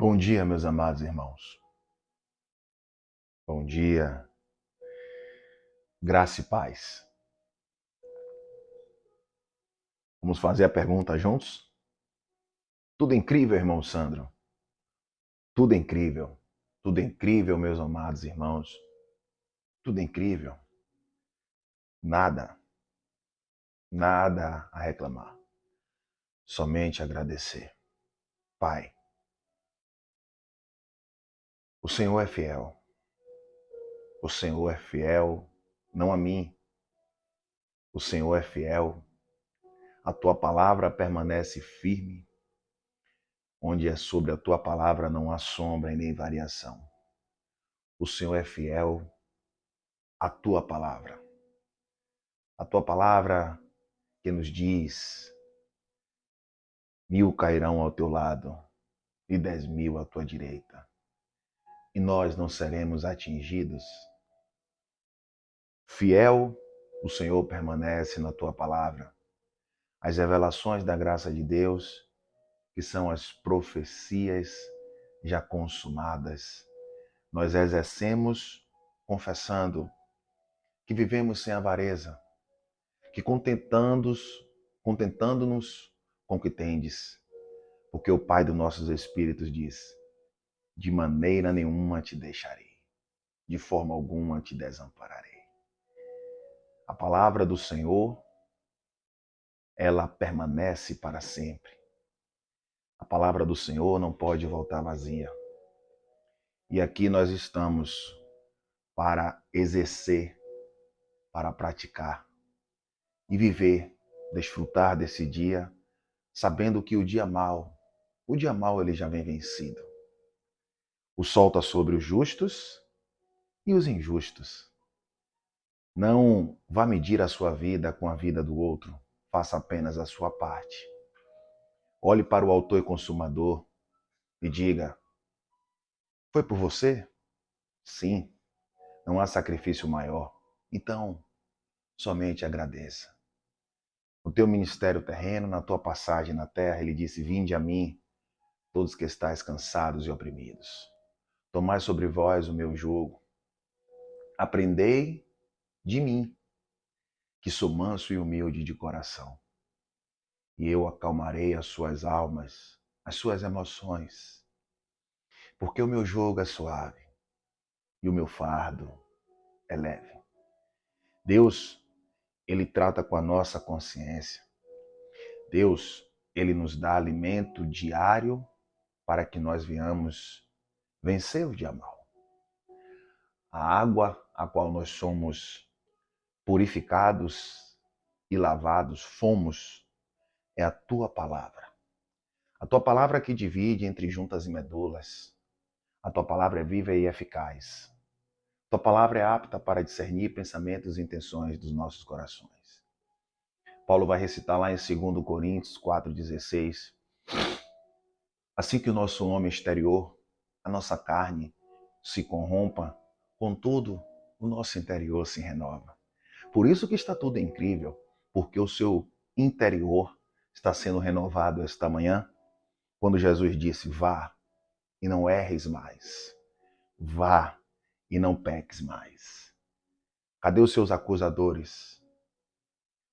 Bom dia, meus amados irmãos. Bom dia, graça e paz. Vamos fazer a pergunta juntos? Tudo incrível, irmão Sandro? Tudo incrível. Tudo incrível, meus amados irmãos. Tudo incrível. Nada, nada a reclamar. Somente agradecer. Pai, o Senhor é fiel. O Senhor é fiel, não a mim. O Senhor é fiel. A tua palavra permanece firme. Onde é sobre a tua palavra não há sombra e nem variação. O Senhor é fiel à tua palavra. A tua palavra que nos diz: 1.000 cairão ao teu lado e 10.000 à tua direita, e nós não seremos atingidos. Fiel, o Senhor permanece na tua palavra. As revelações da graça de Deus, que são as profecias já consumadas, nós exercemos confessando que vivemos sem avareza, que contentando-nos com o que tendes, porque o Pai dos nossos espíritos diz: de maneira nenhuma te deixarei, de forma alguma te desampararei. A palavra do Senhor, ela permanece para sempre. A palavra do Senhor não pode voltar vazia. E aqui nós estamos para exercer, para praticar e viver, desfrutar desse dia, sabendo que o dia mau ele já vem vencido. O sol está sobre os justos e os injustos. Não vá medir a sua vida com a vida do outro. Faça apenas a sua parte. Olhe para o autor e consumador e diga: foi por você? Sim. Não há sacrifício maior. Então, somente agradeça. No teu ministério terreno, na tua passagem na terra, ele disse: vinde a mim, todos que estáis cansados e oprimidos. Tomai sobre vós o meu jugo. Aprendei de mim, que sou manso e humilde de coração. E eu acalmarei as suas almas, as suas emoções. Porque o meu jugo é suave e o meu fardo é leve. Deus, ele trata com a nossa consciência. Deus, ele nos dá alimento diário para que nós venhamos vencer o dia mau. A água a qual nós somos purificados e lavados, fomos, é a tua palavra. A tua palavra que divide entre juntas e medulas. A tua palavra é viva e eficaz. A tua palavra é apta para discernir pensamentos e intenções dos nossos corações. Paulo vai recitar lá em 2 Coríntios 4,16. Assim que o nosso homem exterior, a nossa carne, se corrompa, contudo, o nosso interior se renova. Por isso que está tudo incrível, porque o seu interior está sendo renovado esta manhã, quando Jesus disse: vá e não erres mais. Vá e não peques mais. Cadê os seus acusadores?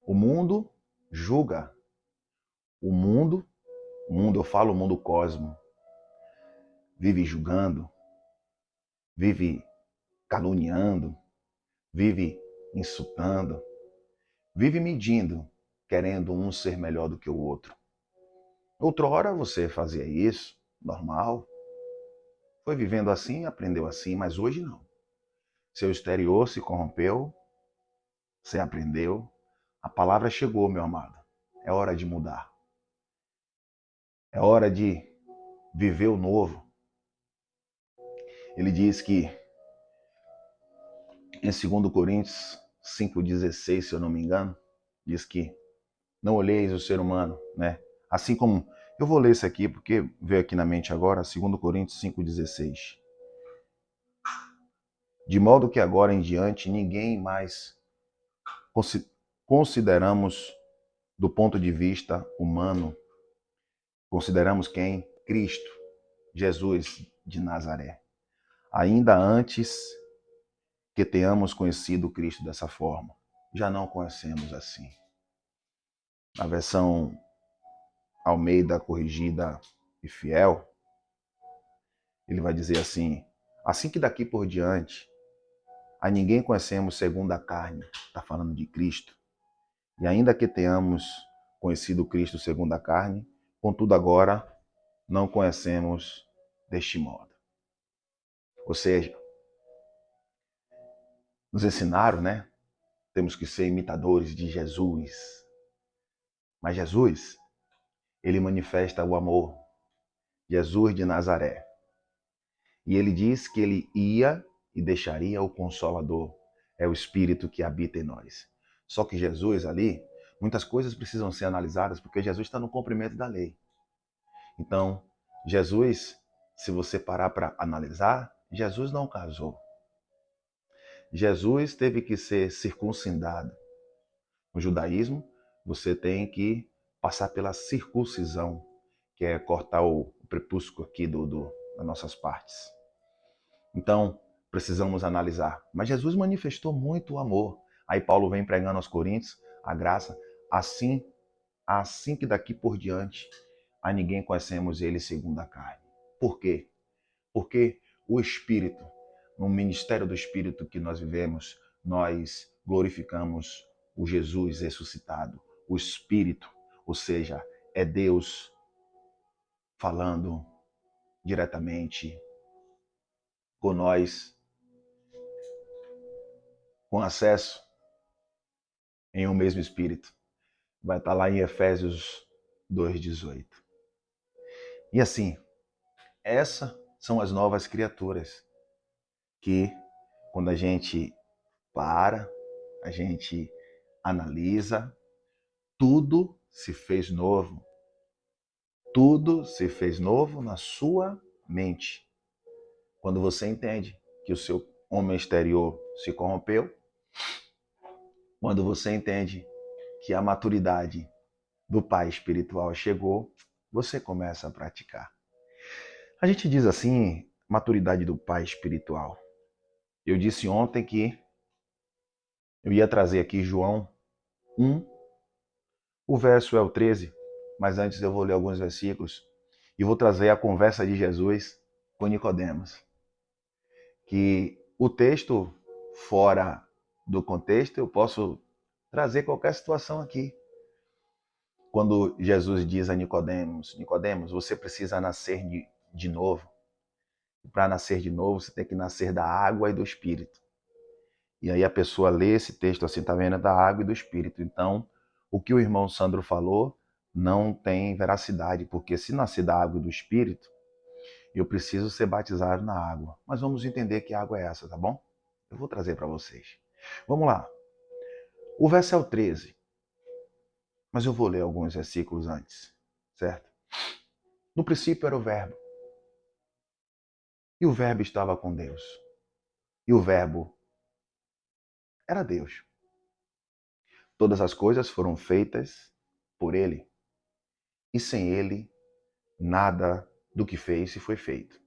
O mundo julga. O mundo, eu falo o mundo cosmo, vive julgando, vive caluniando, vive insultando, vive medindo, querendo um ser melhor do que o outro. Outrora você fazia isso, normal. Foi vivendo assim, aprendeu assim, mas hoje não. Seu exterior se corrompeu, você aprendeu. A palavra chegou, meu amado. É hora de mudar. É hora de viver o novo. Ele diz que em 2 Coríntios 5,16, se eu não me engano, diz que não olheis o ser humano, né? Assim como, eu vou ler isso aqui porque veio aqui na mente agora, 2 Coríntios 5,16. De modo que agora em diante ninguém mais consideramos do ponto de vista humano. Consideramos quem? Cristo, Jesus de Nazaré. Ainda antes que tenhamos conhecido Cristo dessa forma, já não conhecemos assim. Na versão Almeida Corrigida e Fiel, ele vai dizer assim: assim que daqui por diante, a ninguém conhecemos segundo a carne, está falando de Cristo, e ainda que tenhamos conhecido Cristo segundo a carne, contudo agora não conhecemos deste modo. Ou seja, nos ensinaram, né? Temos que ser imitadores de Jesus. Mas Jesus, ele manifesta o amor. Jesus de Nazaré. E ele diz que ele ia e deixaria o Consolador. É o Espírito que habita em nós. Só que Jesus ali, muitas coisas precisam ser analisadas porque Jesus está no cumprimento da lei. Então, Jesus, se você parar para analisar, Jesus não casou. Jesus teve que ser circuncidado. No judaísmo, você tem que passar pela circuncisão, que é cortar o prepúcio aqui das nossas partes. Então, precisamos analisar. Mas Jesus manifestou muito o amor. Aí Paulo vem pregando aos Coríntios a graça. Assim que daqui por diante, a ninguém conhecemos ele segundo a carne. Por quê? Porque o Espírito, no ministério do Espírito que nós vivemos, nós glorificamos o Jesus ressuscitado. O Espírito, ou seja, é Deus falando diretamente com nós, com acesso em um mesmo Espírito. Vai estar lá em Efésios 2,18. E assim, essas são as novas criaturas que, quando a gente para, a gente analisa, tudo se fez novo. Tudo se fez novo na sua mente. Quando você entende que o seu homem exterior se corrompeu, quando você entende que a maturidade do pai espiritual chegou, você começa a praticar. A gente diz assim, maturidade do pai espiritual. Eu disse ontem que eu ia trazer aqui João 1, o verso é o 13, mas antes eu vou ler alguns versículos e vou trazer a conversa de Jesus com Nicodemos. Que o texto, fora do contexto, eu posso trazer qualquer situação aqui. Quando Jesus diz a Nicodemos, Nicodemos, você precisa nascer de novo. Para nascer de novo, você tem que nascer da água e do Espírito. E aí a pessoa lê esse texto assim, tá vendo? Da água e do Espírito. Então, o que o irmão Sandro falou não tem veracidade, porque se nascer da água e do Espírito, eu preciso ser batizado na água. Mas vamos entender que água é essa, tá bom? Eu vou trazer para vocês. Vamos lá. O verso é o 13. Mas eu vou ler alguns versículos antes, certo? No princípio era o Verbo. E o Verbo estava com Deus. E o Verbo era Deus. Todas as coisas foram feitas por Ele. E sem Ele, nada do que fez se foi feito.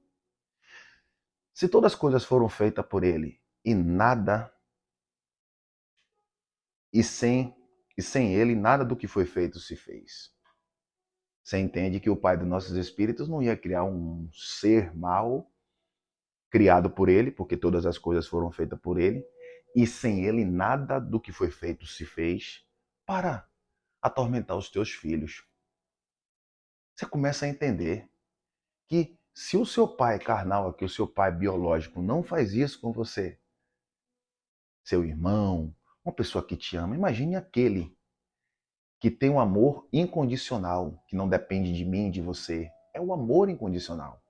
Se todas as coisas foram feitas por Ele e nada, e sem Ele, nada do que foi feito se fez. Você entende que o Pai dos nossos espíritos não ia criar um ser mau criado por Ele, porque todas as coisas foram feitas por Ele, e sem Ele nada do que foi feito se fez para atormentar os teus filhos. Você começa a entender que se o seu pai carnal aqui, o seu pai biológico, não faz isso com você, seu irmão, uma pessoa que te ama, imagine aquele que tem um amor incondicional, que não depende de mim, de você. É o amor incondicional.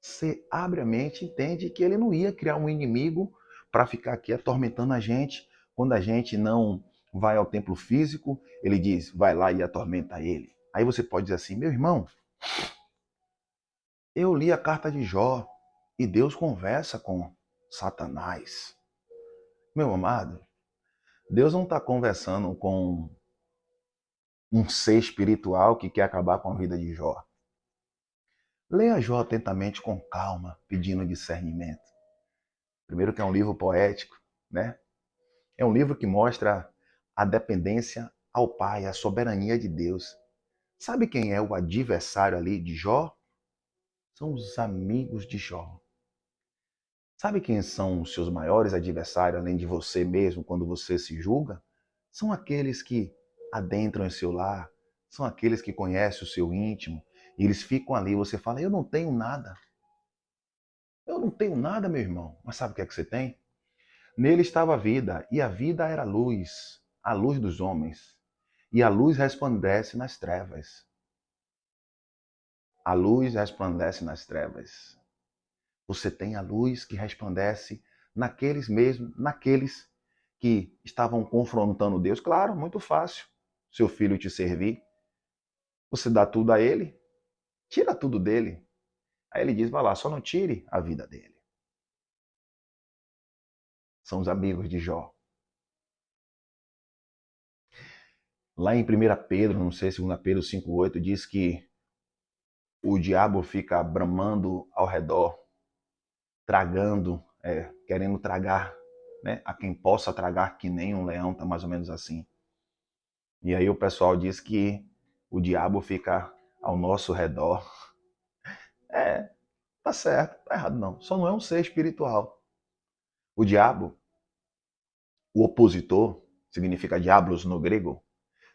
Você abre a mente e entende que ele não ia criar um inimigo para ficar aqui atormentando a gente. Quando a gente não vai ao templo físico, ele diz, vai lá e atormenta ele. Aí você pode dizer assim, meu irmão, eu li a carta de Jó e Deus conversa com Satanás. Meu amado, Deus não está conversando com um ser espiritual que quer acabar com a vida de Jó. Leia Jó atentamente, com calma, pedindo discernimento. Primeiro que é um livro poético, né? É um livro que mostra a dependência ao Pai, a soberania de Deus. Sabe quem é o adversário ali de Jó? São os amigos de Jó. Sabe quem são os seus maiores adversários, além de você mesmo, quando você se julga? São aqueles que adentram em seu lar, são aqueles que conhecem o seu íntimo, e eles ficam ali, você fala, eu não tenho nada. Eu não tenho nada, meu irmão. Mas sabe o que é que você tem? Nele estava a vida, e a vida era a luz dos homens. E a luz resplandece nas trevas. A luz resplandece nas trevas. Você tem a luz que resplandece naqueles que estavam confrontando Deus. Claro, muito fácil. Seu filho te servir, você dá tudo a ele, tira tudo dele. Aí ele diz, vai lá, só não tire a vida dele. São os amigos de Jó. Lá em 1 Pedro, não sei, 2 Pedro 5,8, diz que o diabo fica bramando ao redor, tragando, querendo tragar, né? A quem possa tragar que nem um leão, tá mais ou menos assim. E aí o pessoal diz que o diabo fica ao nosso redor. É, tá certo, tá errado não. Só não é um ser espiritual. O diabo, o opositor, significa diablos no grego,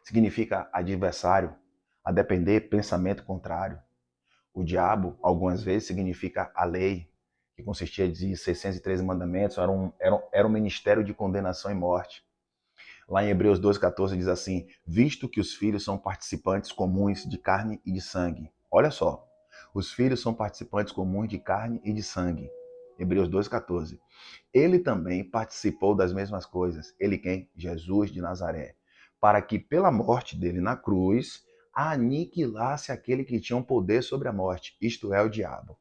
significa adversário, a depender, pensamento contrário. O diabo, algumas vezes, significa a lei, que consistia de 613 mandamentos, era um ministério de condenação e morte. Lá em Hebreus 2,14 diz assim, visto que os filhos são participantes comuns de carne e de sangue. Olha só, os filhos são participantes comuns de carne e de sangue. Hebreus 2,14. Ele também participou das mesmas coisas. Ele quem? Jesus de Nazaré. Para que pela morte dele na cruz, aniquilasse aquele que tinha um poder sobre a morte, isto é, o diabo.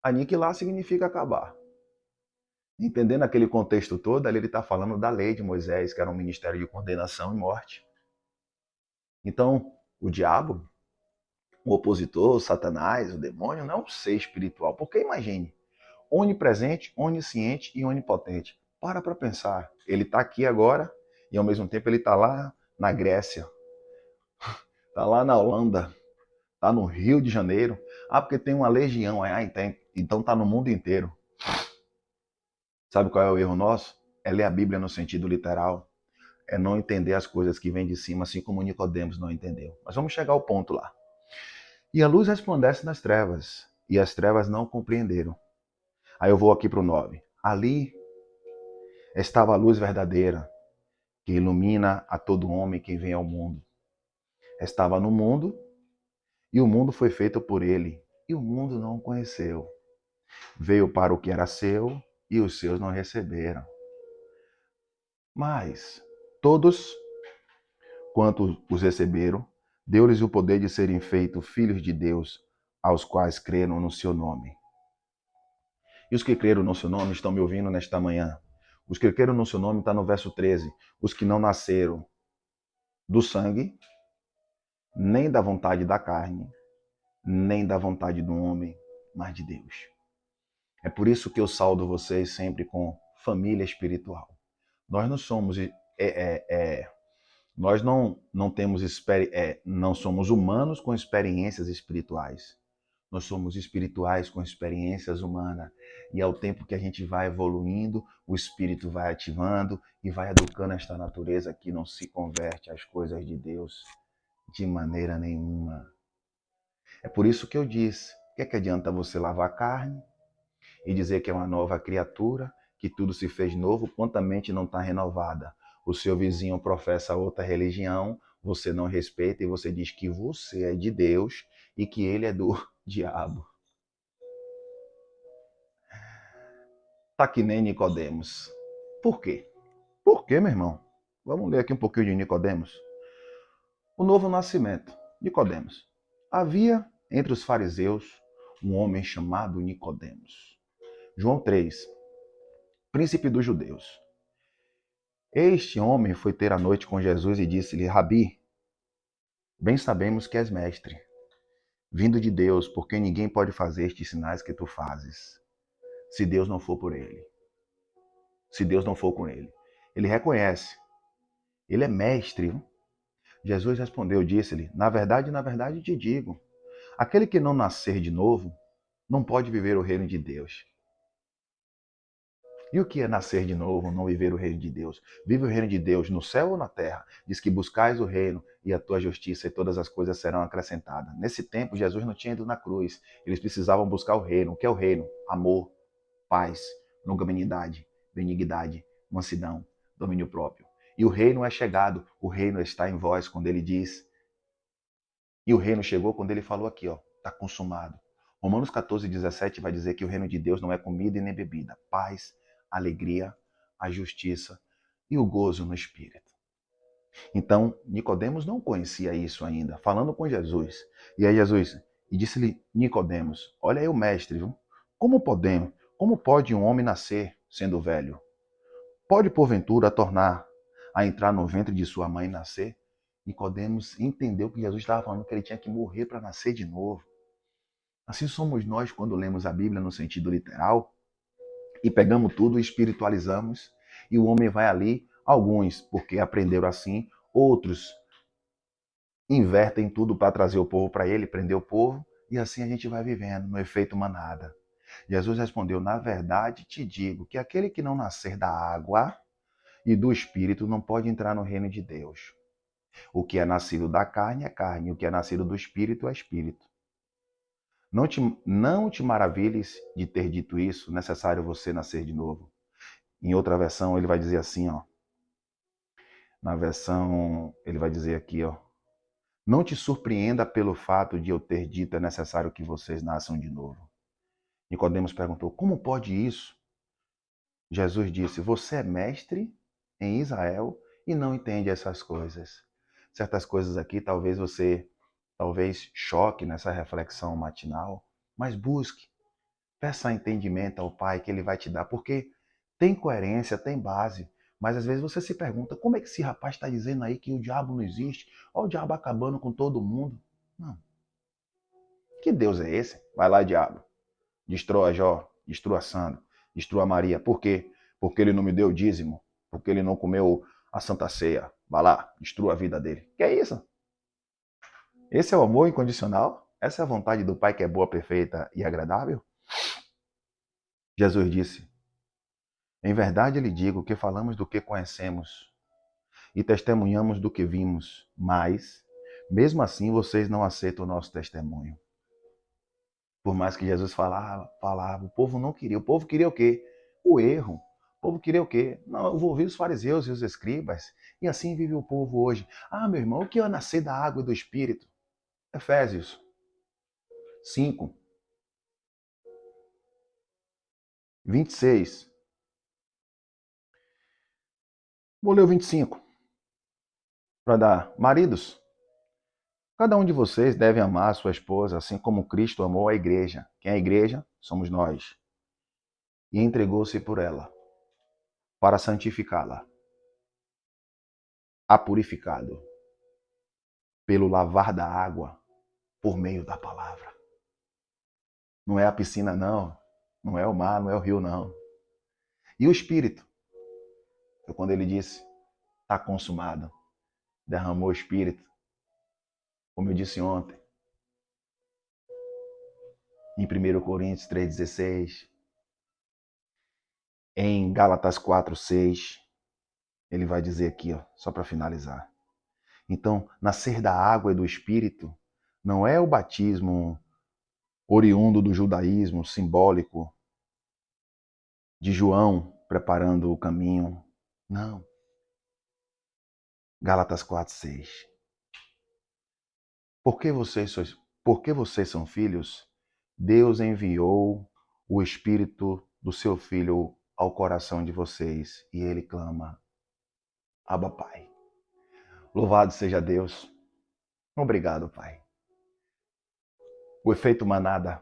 Aniquilar significa acabar. Entendendo aquele contexto todo, ali ele está falando da lei de Moisés, que era um ministério de condenação e morte. Então, o diabo, o opositor, o Satanás, o demônio, não é um ser espiritual. Porque imagine, onipresente, onisciente e onipotente. Para pensar. Ele está aqui agora e ao mesmo tempo ele está lá na Grécia, está lá na Holanda, está no Rio de Janeiro. Ah, porque tem uma legião. Então está no mundo inteiro. Sabe qual é o erro nosso? É ler a Bíblia no sentido literal. É não entender as coisas que vêm de cima, assim como Nicodemos não entendeu. Mas vamos chegar ao ponto lá. E a luz resplandece nas trevas, e as trevas não compreenderam. Aí eu vou aqui para o 9. Ali estava a luz verdadeira, que ilumina a todo homem que vem ao mundo. Estava no mundo, e o mundo foi feito por ele, e o mundo não o conheceu. Veio para o que era seu, e os seus não receberam. Mas todos quanto os receberam, deu-lhes o poder de serem feitos filhos de Deus, aos quais creram no seu nome. E os que creram no seu nome estão me ouvindo nesta manhã. Os que creram no seu nome está no verso 13. Os que não nasceram do sangue, nem da vontade da carne, nem da vontade do homem, mas de Deus. É por isso que eu saudo vocês sempre com família espiritual. Nós não somos nós não temos não somos humanos com experiências espirituais. Nós somos espirituais com experiências humanas. E ao tempo que a gente vai evoluindo, o espírito vai ativando e vai educando esta natureza que não se converte às coisas de Deus de maneira nenhuma. É por isso que eu disse, o que é que adianta você lavar a carne e dizer que é uma nova criatura, que tudo se fez novo, quanto a mente não está renovada? O seu vizinho professa outra religião, você não respeita e você diz que você é de Deus e que ele é do diabo. Tá que nem Nicodemos. Por quê? Por quê, meu irmão? Vamos ler aqui um pouquinho de Nicodemos. O novo nascimento. Nicodemos. Havia entre os fariseus um homem chamado Nicodemos. João 3. Príncipe dos judeus. Este homem foi ter a noite com Jesus e disse-lhe: Rabi, bem sabemos que és mestre, vindo de Deus, porque ninguém pode fazer estes sinais que tu fazes, se Deus não for por ele. Se Deus não for com ele. Ele reconhece. Ele é mestre. Jesus respondeu, disse-lhe, na verdade te digo, aquele que não nascer de novo, não pode viver o reino de Deus. E o que é nascer de novo, não viver o reino de Deus? Vive o reino de Deus no céu ou na terra? Diz que buscais o reino e a tua justiça e todas as coisas serão acrescentadas. Nesse tempo, Jesus não tinha ido na cruz. Eles precisavam buscar o reino. O que é o reino? Amor, paz, longanimidade, benignidade, mansidão, domínio próprio. E o reino é chegado, o reino está em vós, quando ele diz. E o reino chegou quando ele falou aqui, ó, está consumado. Romanos 14:17 vai dizer que o reino de Deus não é comida e nem bebida, paz, alegria, a justiça e o gozo no Espírito. Então, Nicodemos não conhecia isso ainda, falando com Jesus. E aí Jesus, e disse-lhe Nicodemos, olha aí o mestre, viu? Como pode um homem nascer sendo velho? Pode porventura tornar a entrar no ventre de sua mãe e nascer? Nicodemos entendeu que Jesus estava falando que ele tinha que morrer para nascer de novo. Assim somos nós quando lemos a Bíblia no sentido literal e pegamos tudo e espiritualizamos e o homem vai ali, alguns porque aprenderam assim, outros invertem tudo para trazer o povo para ele, prender o povo e assim a gente vai vivendo no efeito manada. Jesus respondeu, na verdade te digo que aquele que não nascer da água e do Espírito não pode entrar no reino de Deus. O que é nascido da carne é carne, o que é nascido do Espírito é Espírito. Não te maravilhes de ter dito isso, necessário você nascer de novo. Em outra versão, ele vai dizer assim, ó. Na versão, ele vai dizer aqui, ó. Não te surpreenda pelo fato de eu ter dito é necessário que vocês nasçam de novo. Nicodemos perguntou, como pode isso? Jesus disse, você é mestre em Israel e não entende essas coisas. Certas coisas aqui talvez você choque nessa reflexão matinal, mas busque, peça entendimento ao Pai que Ele vai te dar, porque tem coerência, tem base, mas às vezes você se pergunta, como é que esse rapaz está dizendo aí que o diabo não existe? Olha o diabo acabando com todo mundo. Não. Que Deus é esse? Vai lá, diabo. Destrua Jó, destrua Sandro, destrua Maria. Por quê? Porque ele não me deu o dízimo, porque ele não comeu a Santa Ceia. Vai lá, destrua a vida dele. Que é isso? Esse é o amor incondicional? Essa é a vontade do Pai que é boa, perfeita e agradável? Jesus disse, em verdade lhe digo que falamos do que conhecemos e testemunhamos do que vimos, mas, mesmo assim, vocês não aceitam o nosso testemunho. Por mais que Jesus falava, o povo não queria. O povo queria o quê? O erro. O povo queria o quê? Não, eu vou ouvir os fariseus e os escribas. E assim vive o povo hoje. Ah, meu irmão, o que é nascer da água e do Espírito? Efésios 5, 26. Vou ler o 25 para dar. Maridos, cada um de vocês deve amar a sua esposa, assim como Cristo amou a igreja. Quem é a igreja? Somos nós. E entregou-se por ela, para santificá-la, a purificado, pelo lavar da água, por meio da palavra. Não é a piscina, não. Não é o mar, não é o rio, não. E o Espírito? Foi quando ele disse, está consumado. Derramou o Espírito, como eu disse ontem, em 1 Coríntios 3,16, em Gálatas 4,6, ele vai dizer aqui, ó, só para finalizar. Então, nascer da água e do Espírito não é o batismo oriundo do judaísmo simbólico de João preparando o caminho. Não. Gálatas 4,6. Porque vocês são filhos, Deus enviou o Espírito do seu Filho ao coração de vocês e ele clama, Abba, Pai. Louvado seja Deus. Obrigado, Pai. O efeito manada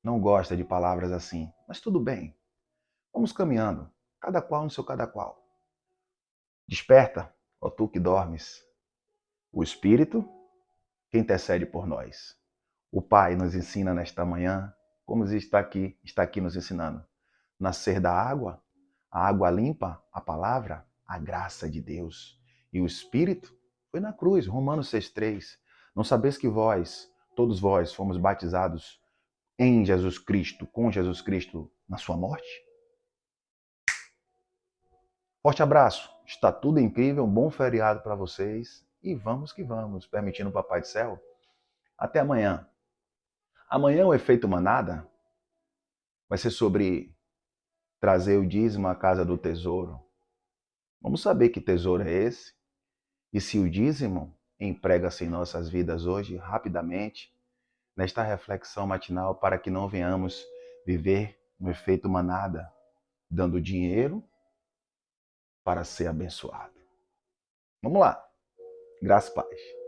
não gosta de palavras assim, mas tudo bem. Vamos caminhando, cada qual no seu cada qual. Desperta, ó tu que dormes. O Espírito que intercede por nós. O Pai nos ensina nesta manhã, como está aqui nos ensinando. Nascer da água, a água limpa, a palavra, a graça de Deus. E o Espírito foi na cruz, Romanos 6,3. Não sabeis que vós, todos vós, fomos batizados em Jesus Cristo, com Jesus Cristo na sua morte? Forte abraço, está tudo incrível, um bom feriado para vocês e vamos que vamos, permitindo o Papai do Céu. Até amanhã. Amanhã o efeito manada vai ser sobre trazer o dízimo à casa do tesouro. Vamos saber que tesouro é esse e se o dízimo emprega-se em nossas vidas hoje, rapidamente, nesta reflexão matinal, para que não venhamos viver no efeito manada, dando dinheiro para ser abençoado. Vamos lá. Graça e paz.